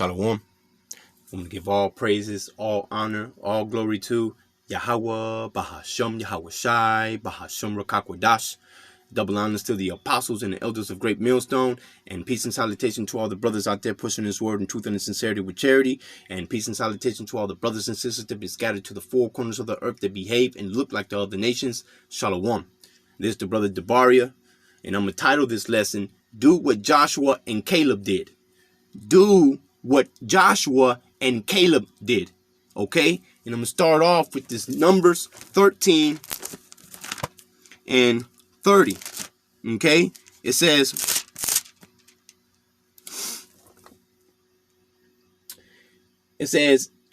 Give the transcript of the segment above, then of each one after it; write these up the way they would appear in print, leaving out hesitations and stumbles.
Shalom. I'm going to give all praises, all honor, all glory to Yahweh, Bahasham, Yahweh Shai, Bahasham Rakakwadash. Double honors to the apostles and the elders of Great Millstone, and peace and salutation to all the brothers out there pushing this word in truth and in sincerity with charity, and peace and salutation to all the brothers and sisters that be scattered to the four corners of the earth that behave and look like the other nations. Shalom. This is the brother Debaria, and I'm going to title this lesson, Do What Joshua and Caleb Did. Do what Joshua and Caleb did. Okay? And I'm going to start off with this Numbers 13 and 30. Okay? It says,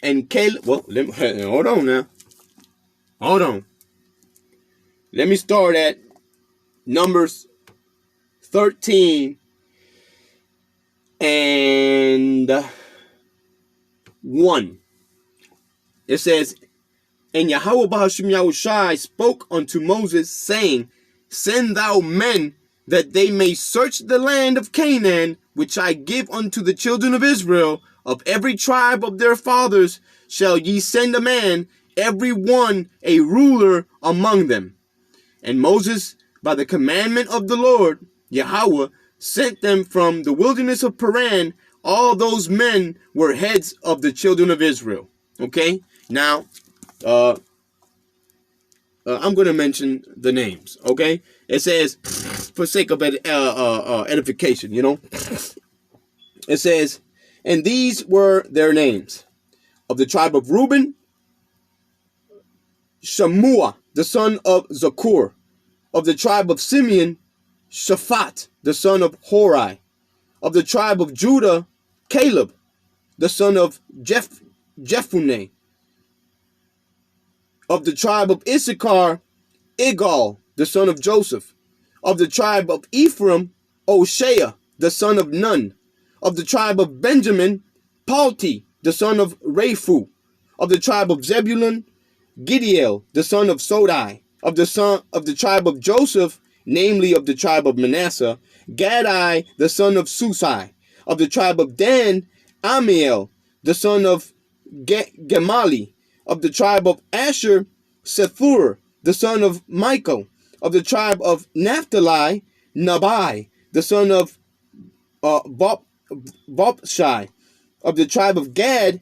and Caleb, well, hold on now. Hold on. Let me start at Numbers 13 and 1. It says, and Yahweh Bahashim Yahushai spoke unto Moses, saying, Send thou men, that they may search the land of Canaan, which I give unto the children of Israel. Of every tribe of their fathers shall ye send a man, every one a ruler among them. And Moses, by the commandment of the Lord, Yahweh, sent them from the wilderness of Paran. All those men were heads of the children of Israel. Okay? Now, I'm going to mention the names. Okay? It says, for sake of edification, you know. It says, and these were their names. Of the tribe of Reuben, Shammua, the son of Zakur. Of the tribe of Simeon, Shaphat, the son of Hori. Of the tribe of Judah, Caleb, the son of Jephunneh. Of the tribe of Issachar, Igal, the son of Joseph. Of the tribe of Ephraim, Oshea, the son of Nun. Of the tribe of Benjamin, Palti, the son of Raphu. Of the tribe of Zebulun, Gidiel, the son of Sodai. Of the tribe of Joseph, namely of the tribe of Manasseh, Gadai, the son of Susai. Of the tribe of Dan, Amiel, the son of Gemali. Of the tribe of Asher, Sethur, the son of Michael. Of the tribe of Naphtali, Nabai, the son of Bopshai. Of the tribe of Gad,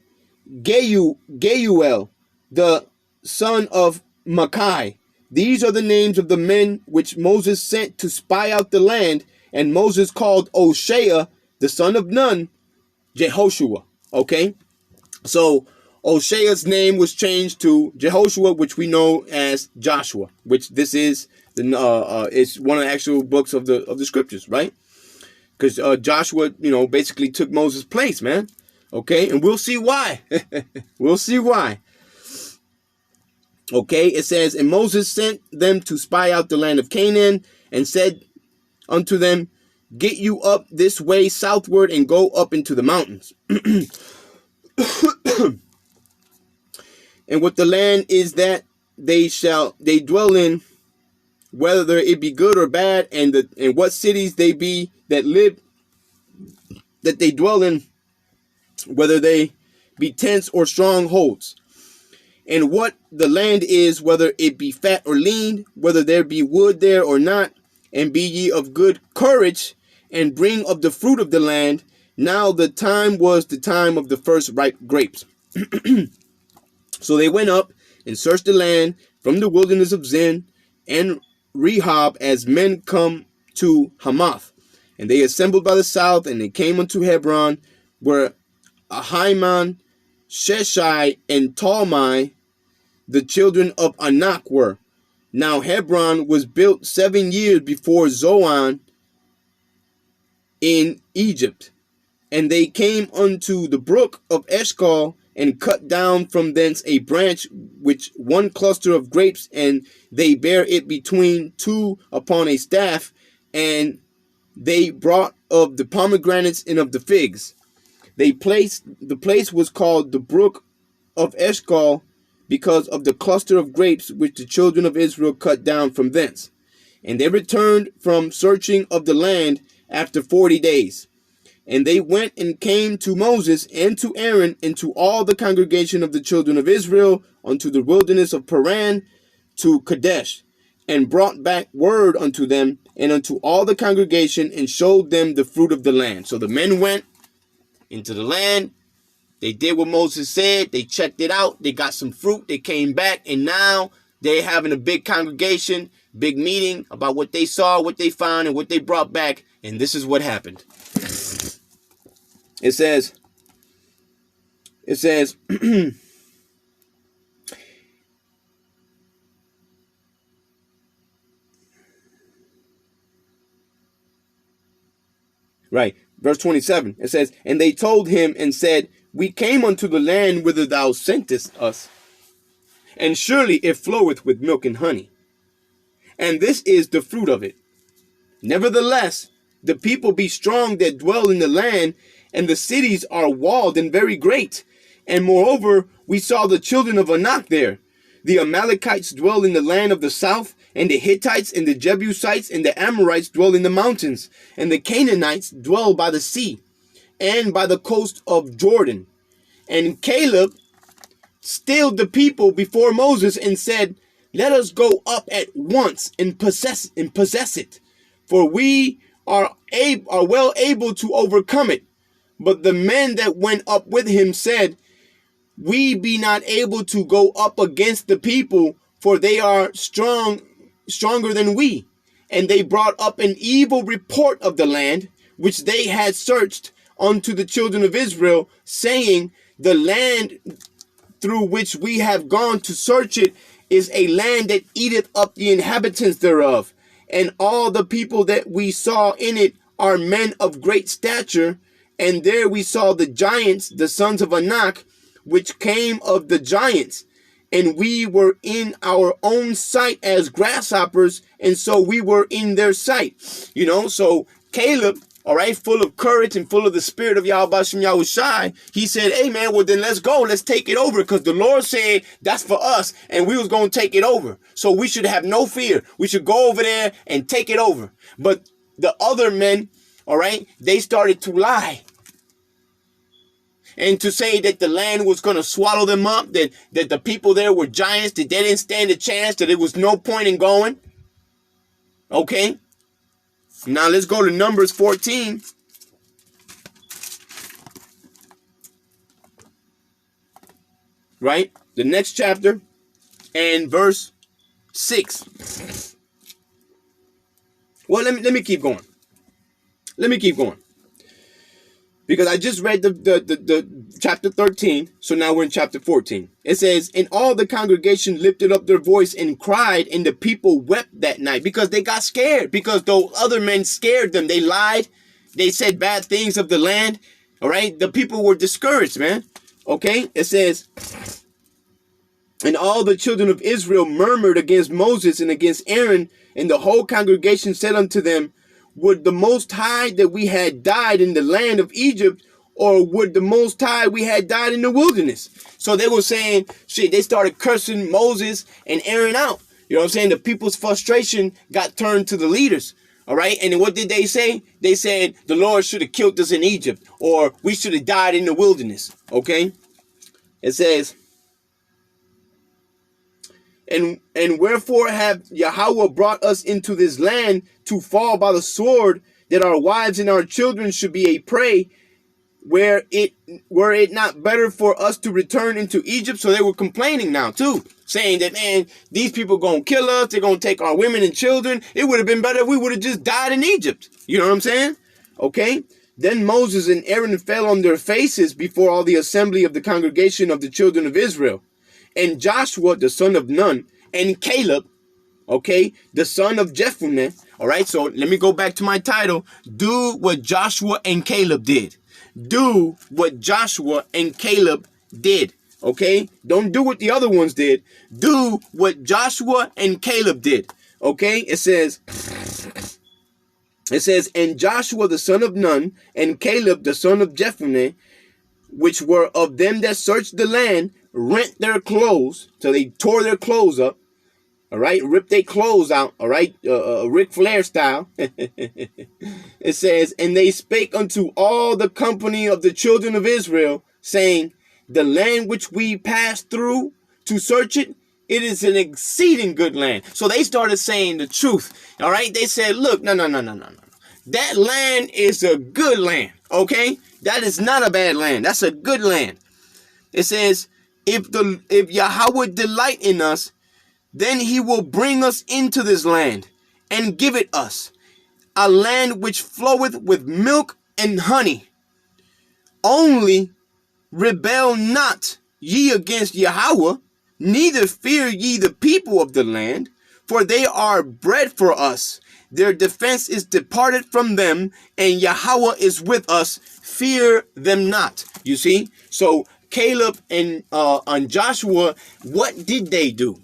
Geuel, the son of Makai. These are the names of the men which Moses sent to spy out the land, and Moses called Oshea, the son of Nun, Jehoshua. Okay? So, Oshea's name was changed to Jehoshua, which we know as Joshua, which this is it's one of the actual books of the scriptures, right? Because Joshua, you know, basically took Moses' place, man. Okay? And we'll see why. We'll see why. Okay, it says, and Moses sent them to spy out the land of Canaan, and said unto them, Get you up this way southward, and go up into the mountains. And what the land is that they dwell in, whether it be good or bad, and what cities they be that they dwell in, whether they be tents or strongholds. And what the land is, whether it be fat or lean, whether there be wood there or not, and be ye of good courage, and bring of the fruit of the land. Now the time was the time of the first ripe grapes. So they went up and searched the land from the wilderness of Zin and Rehob, as men come to Hamath. And they assembled by the south, and they came unto Hebron, where Ahiman, Sheshai, and Talmai, the children of Anak, were. Now Hebron was built 7 years before Zoan in Egypt. And they came unto the brook of Eshcol, and cut down from thence a branch, which one cluster of grapes, and they bare it between two upon a staff, and they brought of the pomegranates and of the figs. The place was called the brook of Eshcol, because of the cluster of grapes which the children of Israel cut down from thence. And they returned from searching of the land after 40 days. And they went and came to Moses and to Aaron and to all the congregation of the children of Israel unto the wilderness of Paran to Kadesh, and brought back word unto them and unto all the congregation, and showed them the fruit of the land. So the men went into the land. They did what Moses said. They checked it out. They got some fruit. They came back, and now they're having a big congregation, big meeting about what they saw, what they found, and what they brought back. And this is what happened. It says, right, verse 27, it says, and they told him and said, we came unto the land whither thou sentest us, and surely it floweth with milk and honey, and this is the fruit of it. Nevertheless, the people be strong that dwell in the land, and the cities are walled and very great. And moreover, we saw the children of Anak there. The Amalekites dwell in the land of the south, and the Hittites and the Jebusites and the Amorites dwell in the mountains, and the Canaanites dwell by the sea and by the coast of Jordan. And Caleb stilled the people before Moses and said, let us go up at once and possess it, for we are well able to overcome it. But the men that went up with him said, we be not able to go up against the people, for they are stronger than we. And they brought up an evil report of the land, which they had searched unto the children of Israel, saying, the land through which we have gone to search it is a land that eateth up the inhabitants thereof. And all the people that we saw in it are men of great stature. And there we saw the giants, the sons of Anak, which came of the giants. And we were in our own sight as grasshoppers, and so we were in their sight. You know, so Caleb, all right, full of courage and full of the spirit of Yahweh Shem Yahushai, he said, hey man, well then let's go, let's take it over, because the Lord said that's for us, and we was going to take it over. So we should have no fear. We should go over there and take it over. But the other men, all right, they started to lie and to say that the land was going to swallow them up, that the people there were giants, that they didn't stand a chance, that there was no point in going. Okay. Now let's go to Numbers 14. Right? The next chapter and verse 6. Well, let me keep going. Let me keep going. Because I just read the chapter 13, so now we're in chapter 14. It says, and all the congregation lifted up their voice and cried, and the people wept that night because they got scared, because those other men scared them. They lied. They said bad things of the land. All right. The people were discouraged, man. Okay. It says, and all the children of Israel murmured against Moses and against Aaron, and the whole congregation said unto them, would the Most High that we had died in the land of Egypt, or would the Most High we had died in the wilderness? So they were saying, shit, they started cursing Moses and Aaron out. You know what I'm saying? The people's frustration got turned to the leaders. All right. And then what did they say? They said the Lord should have killed us in Egypt, or we should have died in the wilderness. Okay. It says, and wherefore have Yahweh brought us into this land to fall by the sword, that our wives and our children should be a prey? Were it not better for us to return into Egypt? So they were complaining now too, saying that, man, these people gonna kill us. They're gonna take our women and children. It would have been better if we would have just died in Egypt. You know what I'm saying? Okay. Then Moses and Aaron fell on their faces before all the assembly of the congregation of the children of Israel. And Joshua, the son of Nun, and Caleb, okay, the son of Jephunneh. All right, so let me go back to my title. Do what Joshua and Caleb did. Do what Joshua and Caleb did. Okay, don't do what the other ones did. Do what Joshua and Caleb did. Okay, it says, and Joshua the son of Nun and Caleb the son of Jephunneh, which were of them that searched the land, rent their clothes, so they tore their clothes up, All right, rip their clothes out. All right, Ric Flair style. It says, and they spake unto all the company of the children of Israel, saying, the land which we passed through to search it, it is an exceeding good land. So they started saying the truth. All right, they said, look, no. That land is a good land. Okay, that is not a bad land. That's a good land. It says, if Yahweh delight in us, then he will bring us into this land and give it us, a land which floweth with milk and honey. Only rebel not ye against Yahweh, neither fear ye the people of the land, for they are bread for us. Their defense is departed from them, and Yahweh is with us. Fear them not. You see? So Caleb and Joshua, what did they do?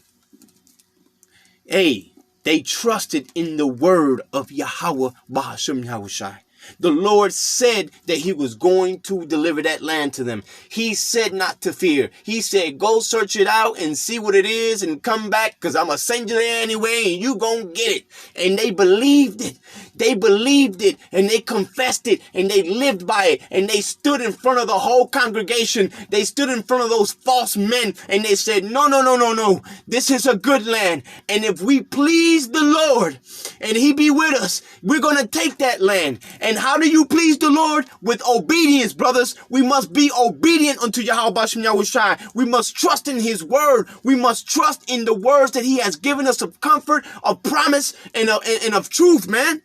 Hey, they trusted in the word of Yahweh Bahasham Yahushai. The Lord said that he was going to deliver that land to them. He said not to fear. He said, go search it out and see what it is and come back, because I'm going to send you there anyway and you going to get it. And they believed it. They believed it and they confessed it and they lived by it, and they stood in front of the whole congregation. They stood in front of those false men and they said, no. This is a good land. And if we please the Lord and he be with us, we're going to take that land. And how do you please the Lord? With obedience, brothers. We must be obedient unto Yahweh Bashem Yahushai. We must trust in his word. We must trust in the words that he has given us of comfort, of promise, and of truth, man.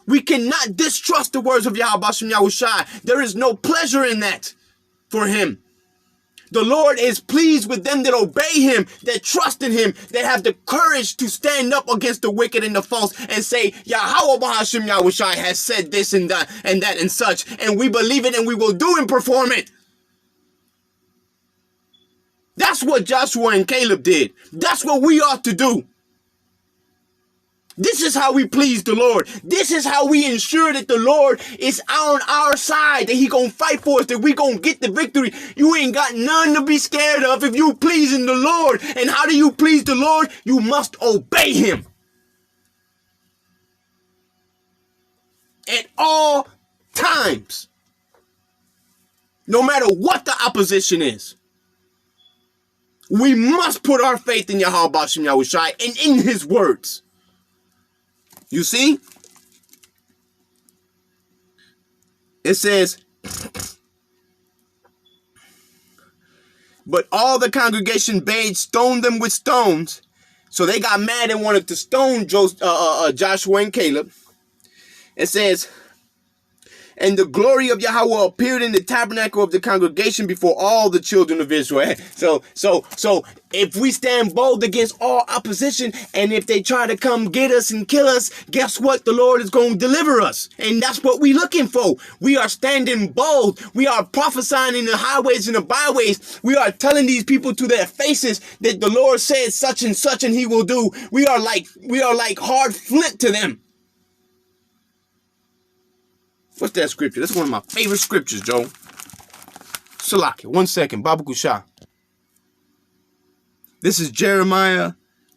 We cannot distrust the words of Yahweh Bashem Yahushai. There is no pleasure in that for him. The Lord is pleased with them that obey him, that trust in him, that have the courage to stand up against the wicked and the false and say, Yahweh Bahashim Yahushai has said this and that and such, and we believe it and we will do and perform it. That's what Joshua and Caleb did. That's what we ought to do. This is how we please the Lord. This is how we ensure that the Lord is on our side, that he gonna fight for us, that we gonna get the victory. You ain't got none to be scared of if you pleasing the Lord. And how do you please the Lord? You must obey him. At all times. No matter what the opposition is. We must put our faith in Yahweh Bashem Yahushai and in his words. You see? It says, but all the congregation bade stone them with stones. So they got mad and wanted to stone Joshua and Caleb. It says, and the glory of Yahweh appeared in the tabernacle of the congregation before all the children of Israel. So if we stand bold against all opposition, and if they try to come get us and kill us, guess what? The Lord is going to deliver us. And that's what we're looking for. We are standing bold. We are prophesying in the highways and the byways. We are telling these people to their faces that the Lord said such and he will do. We are like hard flint to them. What's that scripture? That's one of my favorite scriptures, Joe. Salakia, 1 second. Baba Kusha. This is Jeremiah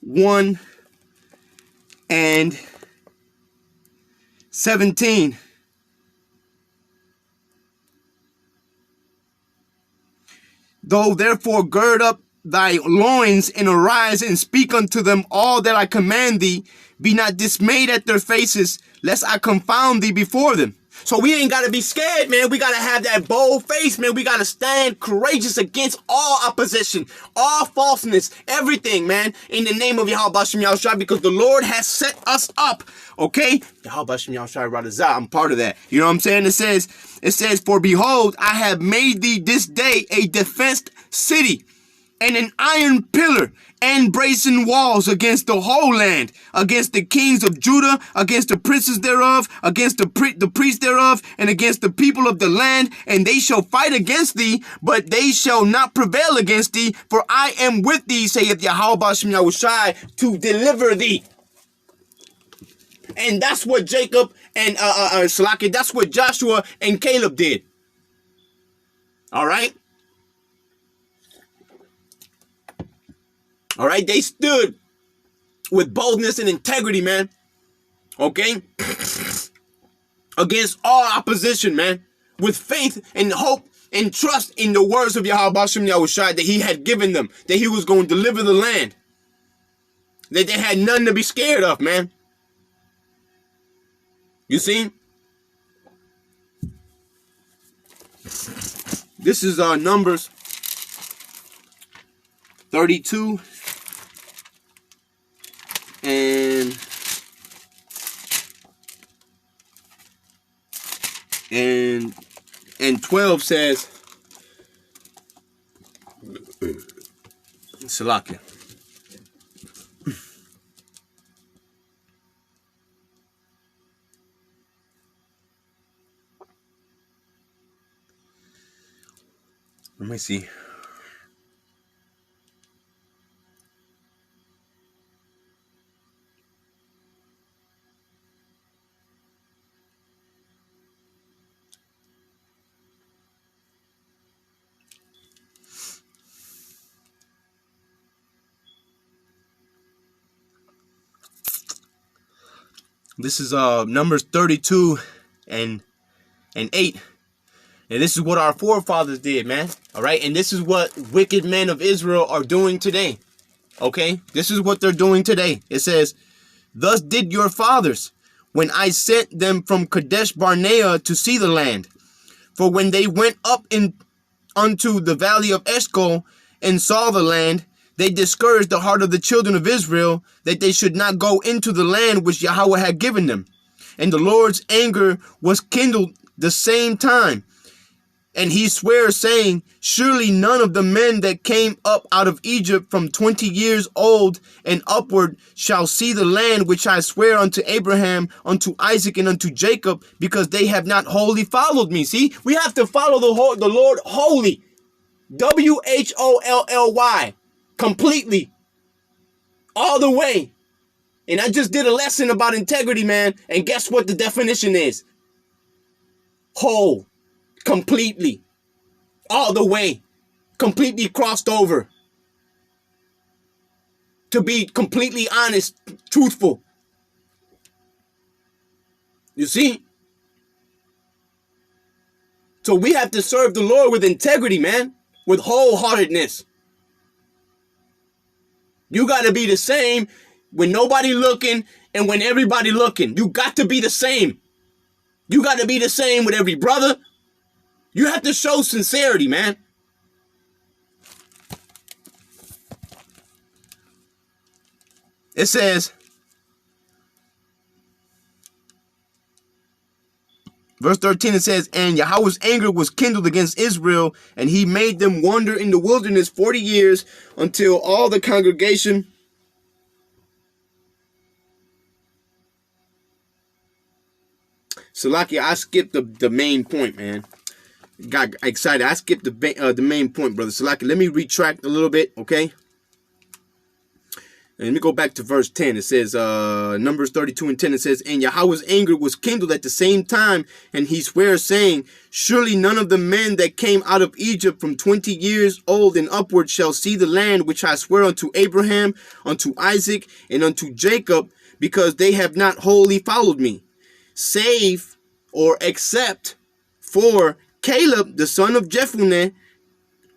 1:17. Though therefore gird up thy loins and arise and speak unto them all that I command thee, be not dismayed at their faces, lest I confound thee before them. So we ain't got to be scared, man. We got to have that bold face, man. We got to stand courageous against all opposition, all falseness, everything, man, in the name of Yahweh Bashem Yahushai, because the Lord has set us up, okay? Yahweh Bashem Yahushai Radazah, I'm part of that. You know what I'm saying? It says, for behold, I have made thee this day a defenced city, and an iron pillar and brazen walls against the whole land, against the kings of Judah, against the princes thereof, against the priests thereof, and against the people of the land. And they shall fight against thee, but they shall not prevail against thee, for I am with thee, saith Yahweh Bashem Yahushai, to deliver thee. And that's what Jacob and Salaki, that's what Joshua and Caleb did. All right? All right, they stood with boldness and integrity, man. Okay? Against all opposition, man. With faith and hope and trust in the words of Yahweh Bashem Yahushai that he had given them. That he was going to deliver the land. That they had nothing to be scared of, man. You see? This is Numbers 32 and 12 says, Salakia. Let me see. This is Numbers 32 and 8. And this is what our forefathers did, man. All right. And this is what wicked men of Israel are doing today. Okay. This is what they're doing today. It says, thus did your fathers when I sent them from Kadesh Barnea to see the land. For when they went up unto the valley of Eshcol and saw the land, they discouraged the heart of the children of Israel that they should not go into the land which Yahweh had given them. And the Lord's anger was kindled the same time. And he sware, saying, surely none of the men that came up out of Egypt from 20 years old and upward shall see the land which I swear unto Abraham, unto Isaac, and unto Jacob, because they have not wholly followed me. See, we have to follow the Lord wholly. WHOLLY. Completely. All the way. And I just did a lesson about integrity, man. And guess what the definition is? Whole. Completely. All the way. Completely crossed over. To be completely honest, truthful. You see? So we have to serve the Lord with integrity, man. With wholeheartedness. You got to be the same when nobody looking and when everybody looking. You got to be the same. You got to be the same with every brother. You have to show sincerity, man. It says, verse 13, it says, and Yahweh's anger was kindled against Israel, and he made them wander in the wilderness 40 years until all the congregation Salakia, I skipped the main point, man. Got excited. I skipped the main point, brother. Salakia, let me retract a little bit, okay? And let me go back to verse 10. It says, Numbers 32 and 10, it says, and Yahweh's anger was kindled at the same time, and he swears, saying, surely none of the men that came out of Egypt from 20 years old and upward shall see the land which I swear unto Abraham, unto Isaac, and unto Jacob, because they have not wholly followed me, save or except for Caleb, the son of Jephunneh,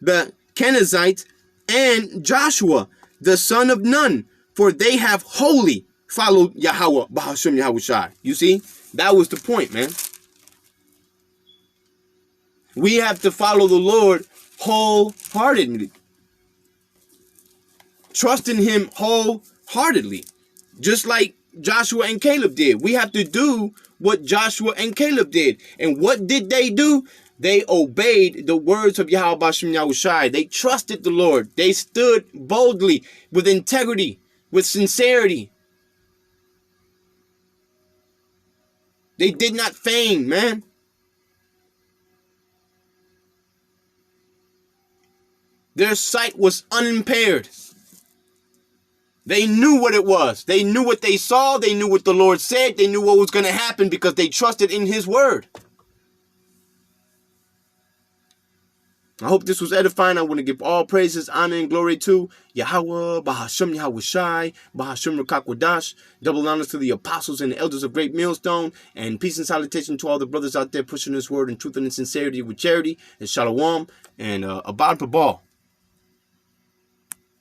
the Kenizzite, and Joshua, the son of Nun, for they have wholly followed Yahweh, Bahashem Yahushai. You see, that was the point, man. We have to follow the Lord wholeheartedly. Trust in him wholeheartedly. Just like Joshua and Caleb did. We have to do what Joshua and Caleb did. And what did they do? They obeyed the words of Yahweh Bashem Yahushai. They trusted the Lord. They stood boldly with integrity, with sincerity. They did not feign, man. Their sight was unimpaired. They knew what it was. They knew what they saw. They knew what the Lord said. They knew what was going to happen because they trusted in his word. I hope this was edifying. I want to give all praises, honor, and glory to Yahweh, Bahashem Yahweh Shai, Bahashem Rakakwadash. Double honors to the apostles and the elders of Great Millstone. And peace and salutation to all the brothers out there pushing this word in truth and in sincerity with charity. And shalom. And abad ball.